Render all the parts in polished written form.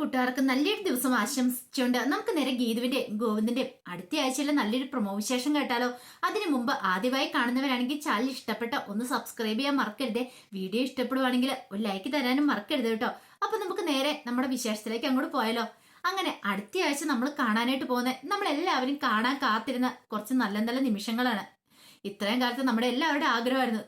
കൂട്ടുകാർക്ക് നല്ലൊരു ദിവസം ആശംസിച്ചുകൊണ്ട് നമുക്ക് നേരെ ഗീതുവിന്റെ ഗോവിന്ദിന്റെ അടുത്ത ആഴ്ചയിലെ നല്ലൊരു പ്രൊമോ വിശേഷം കേട്ടാലോ. അതിനു മുമ്പ് ആദ്യമായി കാണുന്നവരാണെങ്കിൽ ചാനൽ ഇഷ്ടപ്പെട്ട ഒന്ന് സബ്സ്ക്രൈബ് ചെയ്യാൻ മറക്കരുത്. വീഡിയോ ഇഷ്ടപ്പെടുവാണെങ്കിൽ ഒരു ലൈക്ക് തരാനും മറക്കരുത് കേട്ടോ. അപ്പൊ നമുക്ക് നേരെ നമ്മുടെ വിശേഷത്തിലേക്ക് അങ്ങോട്ട് പോയാലോ. അങ്ങനെ അടുത്ത ആഴ്ച നമ്മൾ കാണാനായിട്ട് പോകുന്നത് നമ്മളെല്ലാവരും കാണാൻ കാത്തിരുന്ന കുറച്ച് നല്ല നല്ല നിമിഷങ്ങളാണ്. ഇത്രയും കാലത്ത് നമ്മുടെ എല്ലാവരുടെ ആഗ്രഹമായിരുന്നു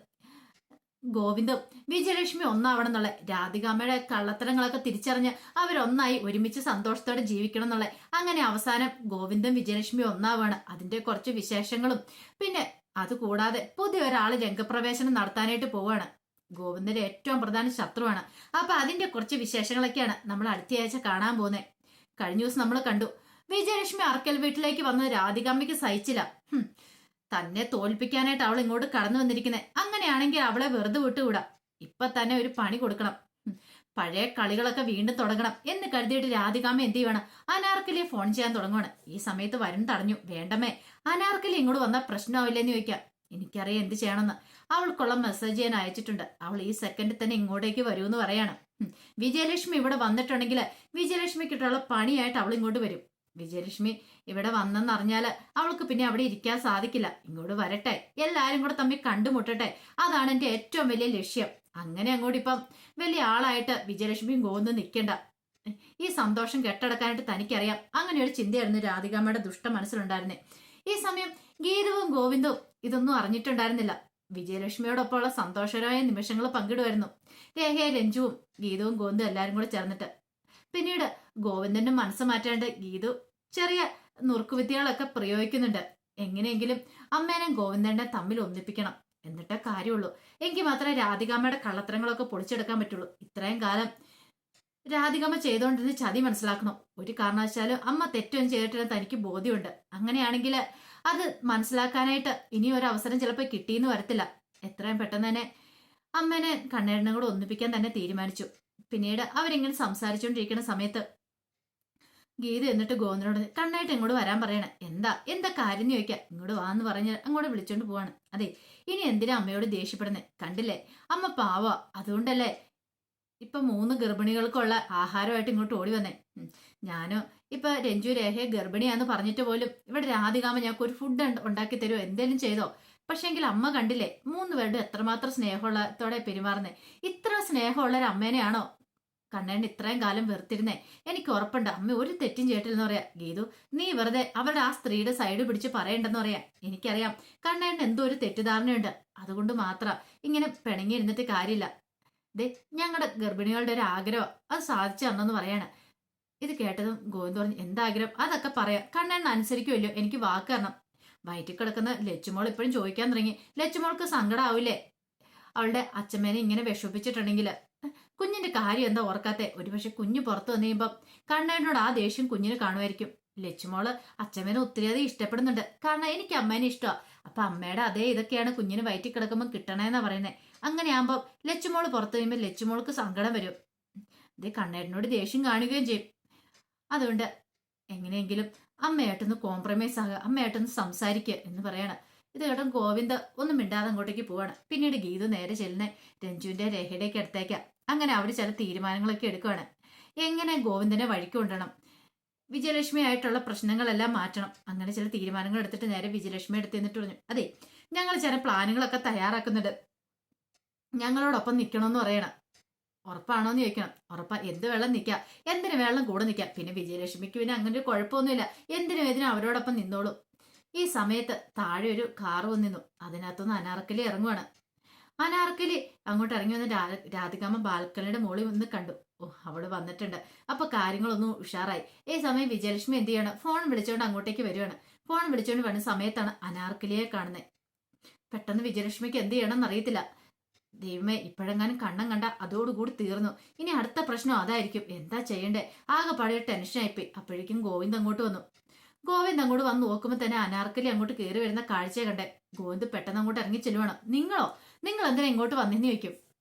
ഗോവിന്ദും വിജയലക്ഷ്മി ഒന്നാവണം എന്നുള്ള. രാധികാമ്മയുടെ കള്ളത്തരങ്ങളൊക്കെ തിരിച്ചറിഞ്ഞ് അവരൊന്നായി ഒരുമിച്ച് സന്തോഷത്തോടെ ജീവിക്കണം എന്നുള്ള. അങ്ങനെ അവസാനം ഗോവിന്ദും വിജയലക്ഷ്മി ഒന്നാവാണ്. അതിന്റെ കുറച്ച് വിശേഷങ്ങളും പിന്നെ അതുകൂടാതെ പുതിയ ഒരാള് രംഗപ്രവേശനം നടത്താനായിട്ട് പോവാണ്. ഗോവിന്ദന്റെ ഏറ്റവും പ്രധാന ശത്രുവാണ്. അപ്പൊ അതിന്റെ കുറച്ച് വിശേഷങ്ങളൊക്കെയാണ് നമ്മൾ അടുത്തയാഴ്ച കാണാൻ പോകുന്നത്. കഴിഞ്ഞ ദിവസം നമ്മൾ കണ്ടു വിജയലക്ഷ്മി അർക്കൽ വീട്ടിലേക്ക് വന്നത് രാധികാമ്മയ്ക്ക് സഹിച്ചില്ല. തന്നെ തോൽപ്പിക്കാനായിട്ട് അവൾ ഇങ്ങോട്ട് കടന്നു വന്നിരിക്കുന്നത്. അങ്ങനെയാണെങ്കിൽ അവളെ വെറുതെ വിട്ടുകൂടാ. ഇപ്പൊ തന്നെ ഒരു പണി കൊടുക്കണം. പഴയ കളികളൊക്കെ വീണ്ടും തുടങ്ങണം എന്ന് കരുതിയിട്ട് രാധികാമ്മ എന്ത് ചെയ്യണം, അനാർക്കലിയെ ഫോൺ ചെയ്യാൻ തുടങ്ങുവാണ്. ഈ സമയത്ത് വരുൺ തടഞ്ഞു. വേണ്ടമേ, അനാർക്കലി ഇങ്ങോട്ട് വന്നാൽ പ്രശ്നമാവില്ലെന്ന് ചോദിക്കാം. എനിക്കറിയാം എന്ത് ചെയ്യണമെന്ന്. അവൾക്കുള്ള മെസ്സേജ് ഞാൻ അയച്ചിട്ടുണ്ട്. അവൾ ഈ സെക്കൻഡിൽ തന്നെ ഇങ്ങോട്ടേക്ക് വരുമെന്ന് പറയാണ്. വിജയലക്ഷ്മി ഇവിടെ വന്നിട്ടുണ്ടെങ്കിൽ വിജയലക്ഷ്മിക്കിട്ടുള്ള പണിയായിട്ട് അവൾ ഇങ്ങോട്ട് വരും. വിജയലക്ഷ്മി ഇവിടെ വന്നെന്നറിഞ്ഞാല് അവൾക്ക് പിന്നെ അവിടെ ഇരിക്കാൻ സാധിക്കില്ല. ഇങ്ങോട്ട് വരട്ടെ, എല്ലാരും കൂടെ തമ്മിൽ കണ്ടുമുട്ടട്ടെ. അതാണ് എന്റെ ഏറ്റവും വലിയ ലക്ഷ്യം. അങ്ങനെ അങ്ങോട്ട് ഇപ്പം വലിയ ആളായിട്ട് വിജയലക്ഷ്മിയും ഗോവിന്ദും നിൽക്കണ്ട. ഈ സന്തോഷം കെട്ടടക്കാനായിട്ട് തനിക്കറിയാം. അങ്ങനെ ഒരു ചിന്തയായിരുന്നു രാധികാമ്മയുടെ ദുഷ്ട മനസ്സിലുണ്ടായിരുന്നേ. ഈ സമയം ഗീതവും ഗോവിന്ദും ഇതൊന്നും അറിഞ്ഞിട്ടുണ്ടായിരുന്നില്ല. വിജയലക്ഷ്മിയോടൊപ്പമുള്ള സന്തോഷകരമായ നിമിഷങ്ങൾ പങ്കിടുമായിരുന്നു രേഖയെ, രഞ്ജുവും ഗീതവും ഗോവിന്ദും എല്ലാരും കൂടെ ചേർന്നിട്ട്. പിന്നീട് ഗോവിന്ദന്റെ മനസ്സ് മാറ്റാണ്ട് ഗീതു ചെറിയ നുറുക്കുവിദ്യകളൊക്കെ പ്രയോഗിക്കുന്നുണ്ട്. എങ്ങനെയെങ്കിലും അമ്മേനെയും ഗോവിന്ദനെ തമ്മിൽ ഒന്നിപ്പിക്കണം, എന്നിട്ടേ കാര്യമുള്ളൂ. എങ്കിൽ മാത്രമേ രാധികാമ്മയുടെ കള്ളത്തരങ്ങളൊക്കെ പൊളിച്ചെടുക്കാൻ പറ്റുള്ളൂ. ഇത്രയും കാലം രാധികാമ്മ ചെയ്തുകൊണ്ടിരുന്ന ചതി മനസ്സിലാക്കണം. ഒരു കാരണവശാലും അമ്മ തെറ്റൊന്നും ചെയ്തിട്ടില്ല തനിക്ക് ബോധ്യമുണ്ട്. അങ്ങനെയാണെങ്കിൽ അത് മനസ്സിലാക്കാനായിട്ട് ഇനി ഒരു അവസരം ചിലപ്പോൾ കിട്ടിയെന്ന് വരത്തില്ല. എത്രയും പെട്ടെന്ന് തന്നെ അമ്മേനെ കണ്ണേടനും കൂടെ ഒന്നിപ്പിക്കാൻ തന്നെ തീരുമാനിച്ചു. പിന്നീട് അവരിങ്ങനെ സംസാരിച്ചുകൊണ്ടിരിക്കുന്ന സമയത്ത് ഗീത എന്നിട്ട് ഗോവിന്ദനോട് കണ്ണായിട്ട് ഇങ്ങോട്ട് വരാൻ പറയണേ. എന്താ കാര്യം എന്ന് ചോദിക്കാം. ഇങ്ങോട്ട് വാന്ന് പറഞ്ഞ് അങ്ങോട്ട് വിളിച്ചോണ്ട് പോവാണ്. അതെ, ഇനി എന്തിനാ അമ്മയോട് ദേഷ്യപ്പെടുന്നേ? കണ്ടില്ലേ, അമ്മ പാവ. അതുകൊണ്ടല്ലേ ഇപ്പൊ 3 ഗർഭിണികൾക്കുള്ള ആഹാരമായിട്ട് ഇങ്ങോട്ട് ഓടി വന്നേ. ഞാനോ ഇപ്പൊ രഞ്ജു രേഖയെ ഗർഭിണിയാന്ന് പറഞ്ഞിട്ട് പോലും ഇവിടെ രാധികാമ്മ ഞങ്ങൾക്ക് ഒരു ഫുഡ് ഉണ്ടാക്കി തരുമോ, എന്തേലും ചെയ്തോ? പക്ഷെങ്കിൽ അമ്മ കണ്ടില്ലേ 3 പേരുടെ എത്രമാത്രം സ്നേഹമുള്ളത്തോടെ പെരുമാറുന്നേ. ഇത്ര സ്നേഹമുള്ള ഒരു അമ്മേനെയാണോ കണ്ണേണ്ണ ഇത്രയും കാലം വെറുത്തിരുന്നേ? എനിക്ക് ഉറപ്പുണ്ട് അമ്മ ഒരു തെറ്റും ചെയ്തിട്ടില്ലെന്ന് പറയാ. ഗീതു, നീ വെറുതെ അവരുടെ ആ സ്ത്രീയുടെ സൈഡ് പിടിച്ച് പറയണ്ടെന്ന് പറയാം. എനിക്കറിയാം കണ്ണേണ്ണ എന്തോ ഒരു തെറ്റിദ്ധാരണയുണ്ട്. അതുകൊണ്ട് മാത്രം ഇങ്ങനെ പിണങ്ങി ഇരുന്നിട്ട് കാര്യമില്ല. ദേ, ഞങ്ങളുടെ ഗർഭിണികളുടെ ഒരു ആഗ്രഹം അത് സാധിച്ചു തന്നെന്ന് പറയാണ്. ഇത് കേട്ടതും ഗോവിന്ദ് പറഞ്ഞു, എന്താഗ്രഹം? അതൊക്കെ പറയാം. കണ്ണേണ്ണ അനുസരിക്കുമല്ലോ, എനിക്ക് വാക്ക് തരണം. വയറ്റിൽ കിടക്കുന്ന ലച്ചുമോൾ ഇപ്പോഴും ചോദിക്കാൻ തുടങ്ങി. ലച്ചുമോൾക്ക് സങ്കടമാവില്ലേ അവളുടെ അച്ഛമ്മേനെ ഇങ്ങനെ വിഷമിപ്പിച്ചിട്ടുണ്ടെങ്കിൽ? കുഞ്ഞിന്റെ കാര്യം എന്താ ഓർക്കാത്തെ? ഒരുപക്ഷെ കുഞ്ഞ് പുറത്തു വന്നു കഴിയുമ്പം കണ്ണേനോട് ആ ദേഷ്യം കുഞ്ഞിന് കാണുമായിരിക്കും. ലച്ചുമോള് അച്ഛമ്മേനെ ഒത്തിരിയധികം ഇഷ്ടപ്പെടുന്നുണ്ട്. കാരണം എനിക്ക് അമ്മേനെ ഇഷ്ടമാണ്. അപ്പൊ അമ്മയുടെ അതേ ഇതൊക്കെയാണ് കുഞ്ഞിന് വയറ്റിൽ കിടക്കുമ്പോൾ കിട്ടണേന്നാ പറയുന്നത്. അങ്ങനെയാകുമ്പോൾ ലച്ചുമോള് പുറത്തു കഴിയുമ്പോൾ ലച്ചുമോൾക്ക് സങ്കടം വരും. ഇത് കണ്ണേടിനോട് ദേഷ്യം കാണുകയും ചെയ്യും. അതുകൊണ്ട് എങ്ങനെയെങ്കിലും അമ്മയായിട്ടൊന്ന് കോംപ്രമൈസ് ആകുക, അമ്മയായിട്ടൊന്ന് സംസാരിക്കുക എന്ന് പറയണം. ഇത് കേട്ടോ ഗോവിന്ദ് ഒന്നും മിണ്ടാതെ അങ്ങോട്ടേക്ക് പോവാണ്. പിന്നീട് ഗീതു നേരെ ചെല്ലുന്ന രഞ്ജുവിന്റെ രേഖയുടെയൊക്കെ അടുത്തേക്കാ. അങ്ങനെ അവർ ചില തീരുമാനങ്ങളൊക്കെ എടുക്കുകയാണ്. എങ്ങനെ ഗോവിന്ദനെ വഴിക്ക് കൊണ്ടുവരണം, വിജയലക്ഷ്മി ആയിട്ടുള്ള പ്രശ്നങ്ങളെല്ലാം മാറ്റണം. അങ്ങനെ ചില തീരുമാനങ്ങൾ എടുത്തിട്ട് നേരെ വിജയലക്ഷ്മി എടുത്ത് എന്നിട്ട് പറഞ്ഞു, അതെ ഞങ്ങൾ ചില പ്ലാനുകളൊക്കെ തയ്യാറാക്കുന്നുണ്ട്, ഞങ്ങളോടൊപ്പം നിൽക്കണമെന്ന് പറയണം. ഉറപ്പാണോന്ന് ചോദിക്കണം. ഉറപ്പാ. എന്ത് വെള്ളം നിൽക്കാം, എന്തിനു വെള്ളം കൂടെ നിൽക്കാം. പിന്നെ വിജയലക്ഷ്മിക്ക് പിന്നെ അങ്ങനെ ഒരു കുഴപ്പമൊന്നുമില്ല. എന്തിനും ഏതിനും അവരോടൊപ്പം നിന്നോളൂ. ഈ സമയത്ത് താഴെ ഒരു കാറ് വന്നിരുന്നു. അതിനകത്തുനിന്ന് അനാർക്കലി ഇറങ്ങുവാണ്. അനാർക്കലി അങ്ങോട്ട് ഇറങ്ങി വന്ന് രാധികാമ്മ ബാൽക്കണിയുടെ മുകളിൽ വന്ന് കണ്ടു. ഓ, അവള് വന്നിട്ടുണ്ട്. അപ്പൊ കാര്യങ്ങളൊന്നും ഉഷാറായി. ഈ സമയം വിജയലക്ഷ്മി എന്ത് ചെയ്യണം, ഫോൺ വിളിച്ചോണ്ട് അങ്ങോട്ടേക്ക് വരുവാണ്. ഫോൺ വിളിച്ചോണ്ട് വരുന്ന സമയത്താണ് അനാർക്കലിയെ കാണുന്നത്. പെട്ടെന്ന് വിജയലക്ഷ്മിക്ക് എന്ത് ചെയ്യണമെന്ന് അറിയത്തില്ല. ദൈവമേ, ഇപ്പോഴെങ്ങാനും കണ്ണം കണ്ട അതോടുകൂടി തീർന്നു. ഇനി അടുത്ത പ്രശ്നം അതായിരിക്കും. എന്താ ചെയ്യണ്ടേ? ആകെ പഴയ ടെൻഷനായിപ്പോയി. അപ്പോഴേക്കും ഗോവിന്ദ് അങ്ങോട്ട് വന്നു. ഗോവിന്ദ് അങ്ങോട്ട് വന്ന് നോക്കുമ്പോൾ തന്നെ അനാർക്കലി അങ്ങോട്ട് കയറി വരുന്ന കാഴ്ചയെ കണ്ടേ. ഗോവിന്ദ് പെട്ടെന്ന് അങ്ങോട്ട് ഇറങ്ങി ചെല്ലുവാണ്. നിങ്ങൾ എന്തിനാ ഇങ്ങോട്ട് വന്നെന്ന് ചോദിക്കും.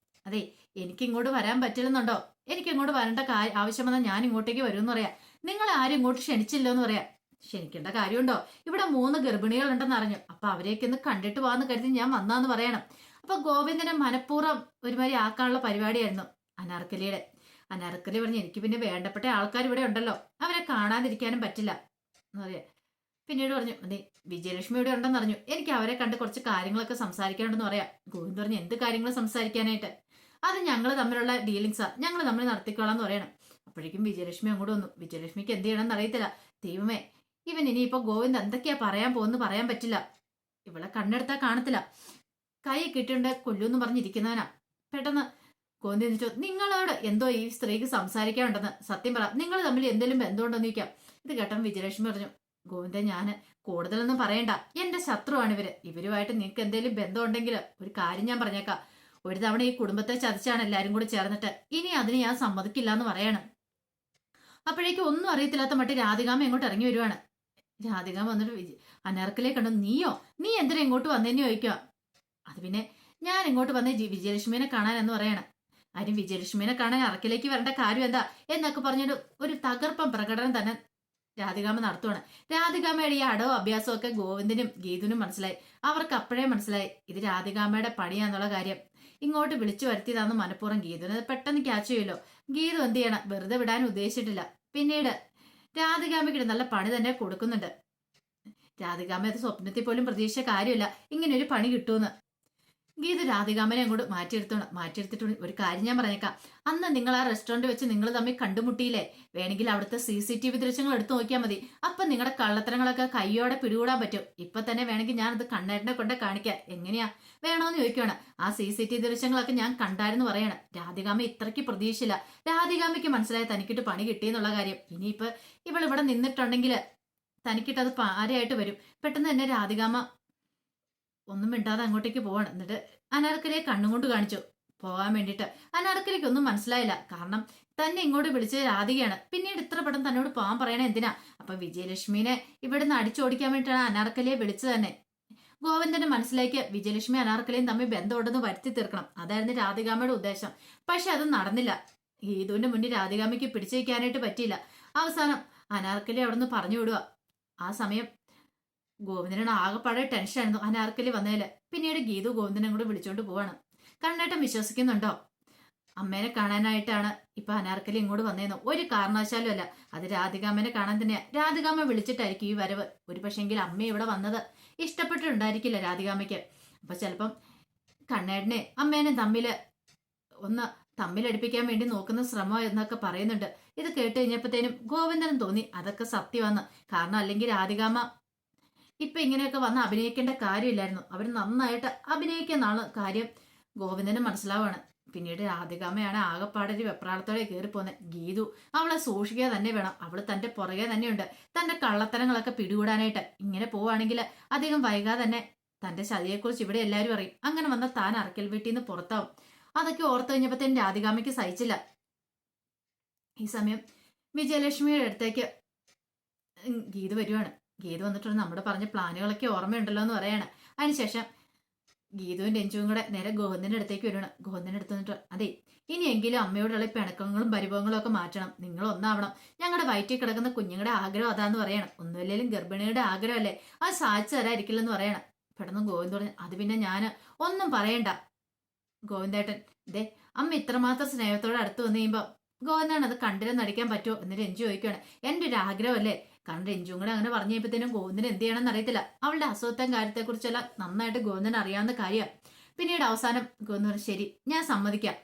അതെ, എനിക്ക് ഇങ്ങോട്ട് വരാൻ പറ്റില്ലെന്നുണ്ടോ? എനിക്ക് ഇങ്ങോട്ട് വരേണ്ട ആവശ്യം വന്നാൽ ഞാൻ ഇങ്ങോട്ടേക്ക് വരുമെന്ന് പറയാം. നിങ്ങളെ ആരും ഇങ്ങോട്ട് ക്ഷണിച്ചില്ലോ എന്ന് പറയാം. ക്ഷണിക്കേണ്ട കാര്യമുണ്ടോ? ഇവിടെ 3 ഗർഭിണികളുണ്ടെന്ന് അറിഞ്ഞു. അപ്പൊ അവരെയൊക്കെ ഒന്ന് കണ്ടിട്ട് പോവാന്ന് കരുതി ഞാൻ വന്നാന്ന് പറയണം. അപ്പൊ ഗോവിന്ദനെ മനഃപൂർവ്വം ഒരുമാതിരി ആക്കാനുള്ള പരിപാടിയായിരുന്നു അനാർക്കലിയുടെ. അനാർക്കലി പറഞ്ഞു എനിക്ക് പിന്നെ വേണ്ടപ്പെട്ട ആൾക്കാർ ഇവിടെ ഉണ്ടല്ലോ, അവരെ കാണാതിരിക്കാനും പറ്റില്ല എന്ന് പറയാ. പിന്നീട് പറഞ്ഞു അതെ വിജയലക്ഷ്മി ഇവിടെ ഉണ്ടെന്ന് അറിഞ്ഞു, എനിക്ക് അവരെ കണ്ട് കുറച്ച് കാര്യങ്ങളൊക്കെ സംസാരിക്കാനുണ്ടെന്ന് പറയാം. ഗോവിന്ദ് പറഞ്ഞു എന്ത് കാര്യങ്ങൾ സംസാരിക്കാനായിട്ട്, അത് ഞങ്ങൾ തമ്മിലുള്ള ഡീലിങ്സാ, ഞങ്ങൾ തമ്മിൽ നടത്തിക്കോളാം എന്ന് പറയണം. അപ്പോഴേക്കും വിജയലക്ഷ്മി അങ്ങോട്ട് വന്നു. വിജയലക്ഷ്മിക്ക് എന്ത് ചെയ്യണമെന്ന് അറിയത്തില്ല. ദൈവമേ, ഇവൻ ഇനിയിപ്പോ ഗോവിന്ദ് എന്തൊക്കെയാ പറയാൻ പോകുന്നു പറയാൻ പറ്റില്ല. ഇവളെ കണ്ണെടുത്താൽ കാണത്തില്ല, കൈ കിട്ടിയുണ്ട് കൊല്ലൂന്ന് പറഞ്ഞിരിക്കുന്നവനാ. പെട്ടെന്ന് ഗോവിന്ദ് ചോദിച്ചു നിങ്ങളോട് എന്തോ ഈ സ്ത്രീക്ക് സംസാരിക്കാനുണ്ടെന്ന്, സത്യം പറ, നിങ്ങൾ തമ്മിൽ എന്തെങ്കിലും ബന്ധമുണ്ടോന്ന് ചോദിക്കാം. ഇത് കേട്ടപ്പോൾ വിജയലക്ഷ്മി പറഞ്ഞു ഗോവിന്ദ ഞാന് കൂടുതലൊന്നും പറയണ്ട, എന്റെ ശത്രുവാണ് ഇവര്, ഇവരുമായിട്ട് നിങ്ങൾക്ക് എന്തെങ്കിലും ബന്ധമുണ്ടെങ്കിൽ ഒരു കാര്യം ഞാൻ പറഞ്ഞേക്കാം, ഒരു തവണ ഈ കുടുംബത്തെ ചതിച്ചാണ് എല്ലാരും കൂടി ചേർന്നിട്ട്, ഇനി അതിന് ഞാൻ സമ്മതിക്കില്ല എന്ന് പറയണം. അപ്പോഴേക്കും ഒന്നും അറിയത്തില്ലാത്ത മട്ടി രാധികാമ്മ എങ്ങോട്ട് ഇറങ്ങി വരുവാണ്. രാധികാമ്മ വന്നിട്ട് അനാർക്കലെ കണ്ടു. നീ എന്തിനാ ഇങ്ങോട്ട് വന്നേന്ന് ചോദിക്കുക. അത് പിന്നെ ഞാൻ ഇങ്ങോട്ട് വന്നേ വിജയലക്ഷ്മിനെ കാണാൻ എന്ന് പറയണം. ആരും വിജയലക്ഷ്മിനെ കാണാൻ അറക്കിലേക്ക് വരേണ്ട കാര്യം എന്താ എന്നൊക്കെ പറഞ്ഞിട്ട് ഒരു തകർപ്പൻ പ്രകടനം തന്നെ രാധികാമ്മ നടത്തുവാണ്. രാധികാമ്മയുടെ ഈ അടവും അഭ്യാസവും ഒക്കെ ഗോവിന്ദനും ഗീതുനും മനസ്സിലായി. അവർക്ക് അപ്പോഴേ മനസ്സിലായി ഇത് രാധികാമ്മയുടെ പണിയാന്നുള്ള കാര്യം. ഇങ്ങോട്ട് വിളിച്ചു വരുത്തിയതാന്ന് മനഃപൂർവ്വം ഗീതുവിന് പെട്ടെന്ന് ക്യാച്ച് ചെയ്യുമല്ലോ. ഗീതു എന്ത് ചെയ്യണം, വെറുതെ വിടാൻ ഉദ്ദേശിച്ചിട്ടില്ല. പിന്നീട് രാധികാമ്മയ്ക്ക് നല്ല പണി തന്നെ കൊടുക്കുന്നുണ്ട്. രാധികാമ്മ അത് സ്വപ്നത്തിൽ പോലും പ്രതീക്ഷിച്ച കാര്യമില്ല ഇങ്ങനെ ഒരു പണി കിട്ടുമെന്ന്. ഗീതു രാധികാമ്മനെ അങ്ങോട്ട് മാറ്റിയെടുത്തിട്ട് ഒരു കാര്യം ഞാൻ പറഞ്ഞേക്കാം, അന്ന് നിങ്ങൾ ആ റെസ്റ്റോറന്റ് വെച്ച് നിങ്ങൾ തമ്മിൽ കണ്ടുമുട്ടിയില്ലേ, വേണമെങ്കിൽ അവിടുത്തെ CCTV ദൃശ്യങ്ങൾ എടുത്തു നോക്കിയാൽ മതി, അപ്പൊ നിങ്ങളുടെ കള്ളത്തരങ്ങളൊക്കെ കയ്യോടെ പിടികൂടാൻ പറ്റും. ഇപ്പൊ തന്നെ വേണമെങ്കിൽ ഞാൻ അത് കണ്ണേട്ടനെ കൊണ്ട് കാണിക്കാം, എങ്ങനെയാ വേണോന്ന് ചോദിക്കുകയാണ്. ആ CCTV ദൃശ്യങ്ങളൊക്കെ ഞാൻ കണ്ടായിരുന്നു പറയാണ്. രാധികാമ്മ ഇത്രയ്ക്ക് പ്രതീക്ഷയില്ല. രാധികാമ്മയ്ക്ക് മനസ്സിലായി തനിക്കിട്ട് പണി കിട്ടിയെന്നുള്ള കാര്യം. ഇനിയിപ്പൊ ഇവളിവിടെ നിന്നിട്ടുണ്ടെങ്കിൽ തനിക്കിട്ട് അത് പാരയായിട്ട് വരും. പെട്ടെന്ന് തന്നെ രാധികാമ്മ ഒന്നും മിണ്ടാതെ അങ്ങോട്ടേക്ക് പോവാണ്. എന്നിട്ട് അനാർക്കലിയെ കണ്ണുകൊണ്ട് കാണിച്ചു പോകാൻ വേണ്ടിയിട്ട്. അനാർക്കലിക്ക് ഒന്നും മനസ്സിലായില്ല, കാരണം തന്നെ ഇങ്ങോട്ട് വിളിച്ചത് രാധികയാണ്. പിന്നീട് ഇത്ര പെട്ടെന്ന് തന്നോട് പോകാൻ പറയണേ എന്തിനാ? അപ്പൊ വിജയലക്ഷ്മിനെ ഇവിടുന്ന് അടിച്ചോടിക്കാൻ വേണ്ടിയിട്ടാണ് അനാർക്കലിയെ വിളിച്ചത് തന്നെ. ഗോവിന്ദന്റെ മനസ്സിലേക്ക് വിജയലക്ഷ്മി അനാർക്കലിയും തമ്മിൽ ബന്ധമുണ്ടെന്ന് വരുത്തി തീർക്കണം, അതായിരുന്നു രാധികാമ്മയുടെ ഉദ്ദേശം. പക്ഷെ അത് നടന്നില്ല. ഗീതുവിന്റെ മുന്നിൽ രാധികാമ്മയ്ക്ക് പിടിച്ചു വയ്ക്കാനായിട്ട് പറ്റിയില്ല. അവസാനം അനാർക്കലി അവിടെ നിന്ന് പറഞ്ഞു വിടുക. ആ സമയം ഗോവിന്ദനാണ് ആകെപ്പാടെ ടെൻഷനായിരുന്നു അനാർക്കലി വന്നതില്. പിന്നീട് ഗീതു ഗോവിന്ദനെ കൂടെ വിളിച്ചോണ്ട് പോവാണ്. കണ്ണേട്ടൻ വിശ്വസിക്കുന്നുണ്ടോ അമ്മേനെ കാണാനായിട്ടാണ് ഇപ്പൊ അനാർക്കലി ഇങ്ങോട്ട് വന്നേന്നു? ഒരു കാരണവശാലും അല്ല, അത് രാധികാമ്മനെ കാണാൻ തന്നെയാ. രാധികാമ്മ വിളിച്ചിട്ടായിരിക്കും ഈ വരവ്. ഒരു പക്ഷെങ്കിൽ അമ്മ ഇവിടെ വന്നത് ഇഷ്ടപ്പെട്ടിട്ടുണ്ടായിരിക്കില്ല രാധികാമ്മയ്ക്ക്. അപ്പൊ ചിലപ്പം കണ്ണേട്ടനെ അമ്മേനെ തമ്മിലടിപ്പിക്കാൻ വേണ്ടി നോക്കുന്ന ശ്രമം എന്നൊക്കെ പറയുന്നുണ്ട്. ഇത് കേട്ട് കഴിഞ്ഞപ്പോഴത്തേനും ഗോവിന്ദനും തോന്നി അതൊക്കെ സത്യമാന്ന്. കാരണം അല്ലെങ്കിൽ രാധികാമ്മ ഇപ്പൊ ഇങ്ങനെയൊക്കെ വന്ന് അഭിനയിക്കേണ്ട കാര്യമില്ലായിരുന്നു. അവർ നന്നായിട്ട് അഭിനയിക്കുന്നാണ് കാര്യം ഗോവിന്ദനും മനസ്സിലാവാണ്. പിന്നീട് രാധികാമ്മയാണ് ആകെപ്പാടൊരു വെപ്രാളത്തോടെ കയറിപ്പോന്നെ. ഗീതു അവളെ സൂക്ഷിക്കുക തന്നെ വേണം, അവള് തന്റെ പുറകെ തന്നെയുണ്ട് തന്റെ കള്ളത്തരങ്ങളൊക്കെ പിടികൂടാനായിട്ട്. ഇങ്ങനെ പോവാണെങ്കിൽ അധികം വൈകാതെ തന്നെ തന്റെ ചതിയെക്കുറിച്ച് ഇവിടെ എല്ലാവരും അറിയും. അങ്ങനെ വന്ന താൻ അറക്കൽ വീട്ടിൽ നിന്ന് പുറത്താവും. അതൊക്കെ ഓർത്തു കഴിഞ്ഞപ്പോഴത്തേനും രാധികാമ്മയ്ക്ക് സഹിച്ചില്ല. ഈ സമയം വിജയലക്ഷ്മിയുടെ അടുത്തേക്ക് ഗീതു വരുവാണ്. ഗീതു വന്നിട്ട് നമ്മുടെ പറഞ്ഞ പ്ലാനുകളൊക്കെ ഓർമ്മയുണ്ടല്ലോ എന്ന് പറയാണ്. അതിനുശേഷം ഗീതുവും രഞ്ജുവും കൂടെ നേരെ ഗോവിന്ദന്റെ അടുത്തേക്ക് വരുവാണ്. ഗോവിന്ദന്റെ അടുത്ത് വന്നിട്ട് അതെ ഇനിയെങ്കിലും അമ്മയോടുള്ള പിണക്കങ്ങളും പരിഭവങ്ങളും ഒക്കെ മാറ്റണം, നിങ്ങൾ ഒന്നാവണം, ഞങ്ങളുടെ വയറ്റിൽ കിടക്കുന്ന കുഞ്ഞുങ്ങളുടെ ആഗ്രഹം അതാന്ന് പറയണം, ഒന്നുമില്ലെങ്കിലും ഗർഭിണിയുടെ ആഗ്രഹമല്ലേ, അത് സാധിച്ചു തരാതിരിക്കില്ലെന്ന് പറയണം. പെട്ടെന്ന് ഗോവിന്ദ് പറഞ്ഞു അത് പിന്നെ ഞാൻ ഒന്നും പറയണ്ട ഗോവിന്ദേട്ടൻ, ഇതേ അമ്മ ഇത്രമാത്രം സ്നേഹത്തോടെ അടുത്ത് വന്നു കഴിയുമ്പോ ഗോവിന്ദാണ് അത് കണ്ടില്ലെന്ന് നടിക്കാൻ പറ്റുമോ എന്ന് രഞ്ജു ചോദിക്കുകയാണ്. എന്റെ ഒരു ആഗ്രഹമല്ലേ. കാരണം രഞ്ജുവും കൂടെ അങ്ങനെ പറഞ്ഞു കഴിയുമ്പോഴത്തേനും ഗോവിന്ദന് എന്ത് ചെയ്യണമെന്ന് അറിയത്തില്ല. അവളുടെ അസുഖത്തെ കാര്യത്തെക്കുറിച്ചെല്ലാം നന്നായിട്ട് ഗോവിന്ദന് അറിയാവുന്ന കാര്യമാണ്. പിന്നീട് അവസാനം ഗോവിന്ദൻ പറഞ്ഞു ശരി ഞാൻ സമ്മതിക്കാം,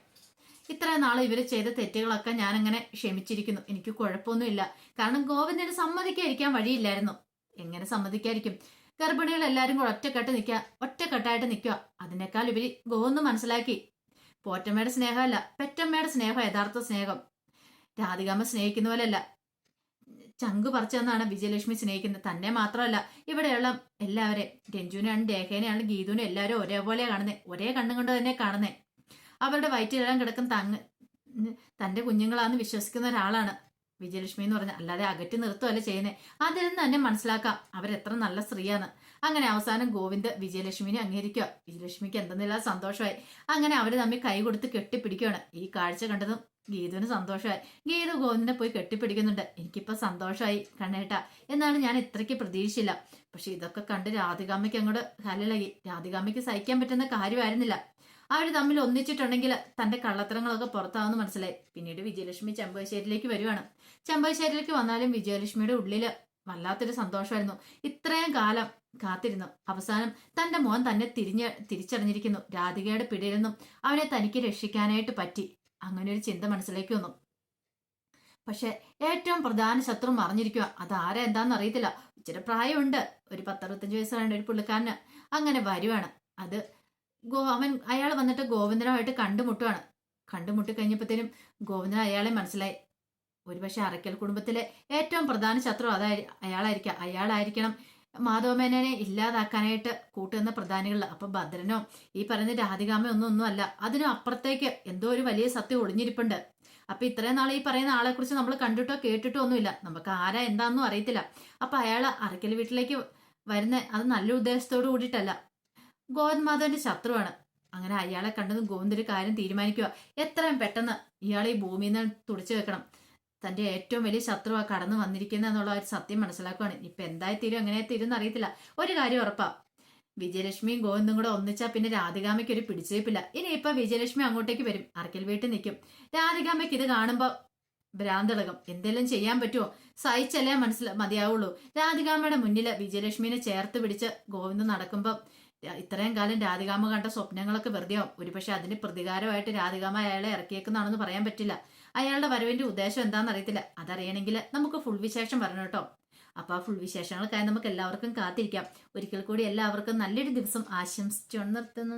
ഇത്ര നാൾ ഇവർ ചെയ്ത തെറ്റുകളൊക്കെ ഞാൻ അങ്ങനെ ക്ഷമിച്ചിരിക്കുന്നു, എനിക്ക് കുഴപ്പമൊന്നുമില്ല. കാരണം ഗോവിന്ദന് സമ്മതിക്കാതിരിക്കാൻ വഴിയില്ലായിരുന്നു. എങ്ങനെ സമ്മതിക്കാതിരിക്കും? ഗർഭിണികൾ എല്ലാവരും കൂടെ ഒറ്റക്കെട്ടായിട്ട് നിൽക്കുക. അതിനേക്കാൾ ഇവര് ഗോവിന്ദ് മനസ്സിലാക്കി പോറ്റമ്മയുടെ സ്നേഹമല്ല പെറ്റമ്മയുടെ സ്നേഹം യഥാർത്ഥ സ്നേഹം. രാധികാമ്മ സ്നേഹിക്കുന്ന പോലെയല്ല, ചങ്ക് പറിച്ചെന്നാണ് വിജയലക്ഷ്മി സ്നേഹിക്കുന്നത്. തന്നെ മാത്രമല്ല ഇവിടെയുള്ള എല്ലാവരെയും, രഞ്ജുവിനെയാണ് രേഖേനെയാണ് ഗീതുവിനെ എല്ലാവരും ഒരേപോലെ കാണുന്നത്, ഒരേ കണ്ണും കൊണ്ട് തന്നെ കാണുന്നേ. അവരുടെ വയറ്റിലെല്ലാം കിടക്കുന്ന തന്റെ കുഞ്ഞുങ്ങളാന്ന് വിശ്വസിക്കുന്ന ഒരാളാണ് വിജയലക്ഷ്മി എന്ന് പറഞ്ഞാൽ. അല്ലാതെ അകറ്റി നിർത്തുമല്ല ചെയ്യുന്നത്. അതിൽ നിന്ന് തന്നെ മനസ്സിലാക്കാം അവരെത്ര നല്ല സ്ത്രീയാണ്. അങ്ങനെ അവസാനം ഗോവിന്ദ് വിജയലക്ഷ്മിനെ അംഗീകരിക്കുക. വിജയലക്ഷ്മിക്ക് എന്തെന്നില്ലാതെ സന്തോഷമായി. അങ്ങനെ അവര് തമ്മിൽ കൈ കൊടുത്ത് കെട്ടിപ്പിടിക്കുകയാണ്. ഈ കാഴ്ച കണ്ടതും ഗീതുവിന് സന്തോഷമായി. ഗീതു ഗോവിന്ദിനെ പോയി കെട്ടിപ്പിടിക്കുന്നുണ്ട്. എനിക്കിപ്പോ സന്തോഷമായി കണ്ണേട്ട, എന്നാണ് ഞാൻ ഇത്രയ്ക്ക് പ്രതീക്ഷിച്ചില്ല. പക്ഷെ ഇതൊക്കെ കണ്ട് രാധികാമ്മയ്ക്ക് അങ്ങോട്ട് ഹലളകി. രാധികാമ്മയ്ക്ക് സഹിക്കാൻ പറ്റുന്ന കാര്യമായിരുന്നില്ല. അവർ തമ്മിൽ ഒന്നിച്ചിട്ടുണ്ടെങ്കിൽ തന്റെ കള്ളത്തരങ്ങളൊക്കെ പുറത്താവുന്ന മനസ്സിലായി. പിന്നീട് വിജയലക്ഷ്മി ചെമ്പകശ്ശേരിയിലേക്ക് വരുവാണ്. ചെമ്പകശ്ശേരിയിലേക്ക് വന്നാലും വിജയലക്ഷ്മിയുടെ ഉള്ളില് വല്ലാത്തൊരു സന്തോഷമായിരുന്നു. ഇത്രയും കാലം കാത്തിരുന്നു. അവസാനം തന്റെ മോൻ തന്നെ തിരിച്ചറിഞ്ഞിരിക്കുന്നു. രാധികയുടെ പിടിയിൽ നിന്നും അവനെ തനിക്ക് രക്ഷിക്കാനായിട്ട് പറ്റി. അങ്ങനെ ഒരു ചിന്ത മനസ്സിലേക്ക് വന്നു. പക്ഷെ ഏറ്റവും പ്രധാന ശത്രു മറിഞ്ഞിരിക്കുക. അതാരാ എന്താന്ന് അറിയത്തില്ല. ഇച്ചിരി പ്രായമുണ്ട്, ഒരു 10-65 വയസ്സാണ് ഒരു പുള്ളിക്കാരന്. അങ്ങനെ വരുവാണ്. അത് അയാൾ വന്നിട്ട് ഗോവിന്ദനുമായിട്ട് കണ്ടുമുട്ടുവാണ്. കണ്ടുമുട്ടി കഴിഞ്ഞപ്പോഴത്തേനും ഗോവിന്ദൻ അയാളെ മനസ്സിലായി. ഒരുപക്ഷെ അറയ്ക്കൽ കുടുംബത്തിലെ ഏറ്റവും പ്രധാന ശത്രു അയാളായിരിക്കണം മാധവമേനനെ ഇല്ലാതാക്കാനായിട്ട് കൂട്ടുന്ന പ്രധാനികളിൽ. അപ്പൊ ഭദ്രനോ ഈ പറയുന്ന രാധികാമയോ ഒന്നും അല്ല. അതിനും അപ്പുറത്തേക്ക് എന്തോ ഒരു വലിയ സത്യം ഒളിഞ്ഞിരിപ്പുണ്ട്. അപ്പൊ ഇത്രയും നാളെ ഈ പറയുന്ന ആളെ കുറിച്ച് നമ്മൾ കണ്ടിട്ടോ കേട്ടിട്ടോ ഒന്നുമില്ല. നമുക്ക് ആരാ എന്താണെന്നും അറിയത്തില്ല. അപ്പൊ അയാള് അറയ്ക്കൽ വീട്ടിലേക്ക് വരുന്ന അത് നല്ല ഉദ്ദേശത്തോട് കൂടിയിട്ടല്ല. ഗോവിന്ദ് മാധവന്റെ ശത്രുവാണ്. അങ്ങനെ അയാളെ കണ്ടതും ഗോവിന്ദ് ഒരു കാര്യം തീരുമാനിക്കുക. എത്രയും പെട്ടെന്ന് ഇയാളെ ഈ ഭൂമിയിൽ നിന്ന് തുടിച്ചു വെക്കണം. തന്റെ ഏറ്റവും വലിയ ശത്രുവാ കടന്നു വന്നിരിക്കുന്ന എന്നുള്ള ഒരു സത്യം മനസ്സിലാക്കുവാണ്. ഇപ്പൊ എന്തായി തീരും എങ്ങനെ തീരും അറിയത്തില്ല. ഒരു കാര്യം ഉറപ്പാ, വിജയലക്ഷ്മിയും ഗോവിന്ദും കൂടെ ഒന്നിച്ചാ പിന്നെ രാധികാമയ്ക്ക് ഒരു പിടിച്ചേപ്പില്ല. ഇനി ഇപ്പൊ വിജയലക്ഷ്മി അങ്ങോട്ടേക്ക് വരും, അറക്കൽ വീട്ടിൽ നിൽക്കും. രാധികാമയ്ക്ക് ഇത് കാണുമ്പോ ഭ്രാന്തളകം. എന്തെങ്കിലും ചെയ്യാൻ പറ്റുമോ? സഹിച്ചല്ലേ മതിയാവുള്ളൂ. രാധികാമയുടെ മുന്നില് വിജയലക്ഷ്മിനെ ചേർത്ത് പിടിച്ച് ഗോവിന്ദൻ നടക്കുമ്പോ ഇത്രയും കാലം രാധികാമ കണ്ട സ്വപ്നങ്ങളൊക്കെ വെറുതെയാവും. ഒരുപക്ഷെ അതിന് പ്രതികാരമായിട്ട് രാധികാമ അയാളെ ഇറക്കിയേക്കുന്നാണെന്ന് പറയാൻ പറ്റില്ല. അയാളുടെ വരവിന്റെ ഉദ്ദേശം എന്താണെന്ന് അറിയത്തില്ല. അതറിയണമെങ്കിൽ നമുക്ക് ഫുൾ വിശേഷം പറഞ്ഞു കേട്ടോ. അപ്പൊ ആ ഫുൾ വിശേഷങ്ങൾക്കായി നമുക്ക് എല്ലാവർക്കും കാത്തിരിക്കാം. ഒരിക്കൽ കൂടി എല്ലാവർക്കും നല്ലൊരു ദിവസം ആശംസിച്ചു നിർത്തുന്നു.